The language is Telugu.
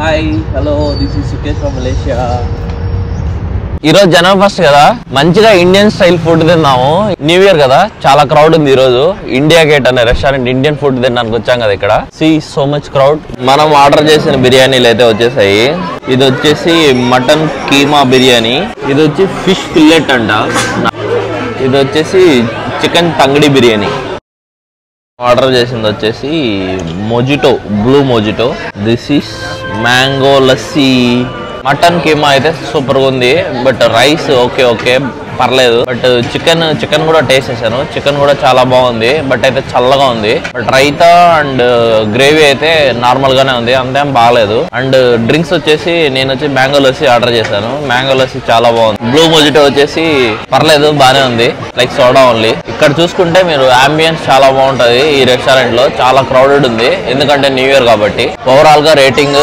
Hi hello this is Sukesh from Malaysia. ఈరోజు జనవరి 1 కదా, మంచిగా ఇండియన్ స్టైల్ ఫుడ్ తిన్నాము. న్యూ ఇయర్ కదా, చాలా క్రౌడ్ ఉంది. ఈ రోజు ఇండియా గేట్ అనే రెస్టారెంట్ ఇండియన్ ఫుడ్ తినడానికి వచ్చాం కదా. ఇక్కడ సీ సో మచ్ క్రౌడ్. మనం ఆర్డర్ చేసిన బిర్యానీలు అయితే వచ్చేసాయి. ఇది వచ్చేసి మటన్ కీమా బిర్యానీ, ఇది వచ్చి ఫిష్ ఫిల్లెట్ అంట, ఇది వచ్చేసి చికెన్ తంగడి బిర్యానీ. ఆర్డర్ చేసింది వచ్చేసి mojito, blue mojito. This is mango lassi. Mutton keema అయితే సూపర్ గా ఉంది, బట్ రైస్ ఓకే ఓకే పర్లేదు. బట్ చికెన్ కూడా టేస్ట్ చేశాను. చికెన్ కూడా చాలా బాగుంది, బట్ అయితే చల్లగా ఉంది. బట్ రైతా అండ్ గ్రేవీ అయితే నార్మల్ గానే ఉంది, అంతేం బాగాలేదు. అండ్ డ్రింక్స్ వచ్చేసి నేను వచ్చి మ్యాంగో లస్సీ ఆర్డర్ చేశాను. మ్యాంగో లస్సీ చాలా బాగుంది. బ్లూ మొజిటో వచ్చేసి పర్లేదు, బానే ఉంది, లైక్ సోడా ఓన్లీ. ఇక్కడ చూసుకుంటే మీరు అంబియన్స్ చాలా బాగుంటది. ఈ రెస్టారెంట్ లో చాలా క్రౌడెడ్ ఉంది, ఎందుకంటే న్యూ ఇయర్ కాబట్టి. ఓవరాల్ గా రేటింగ్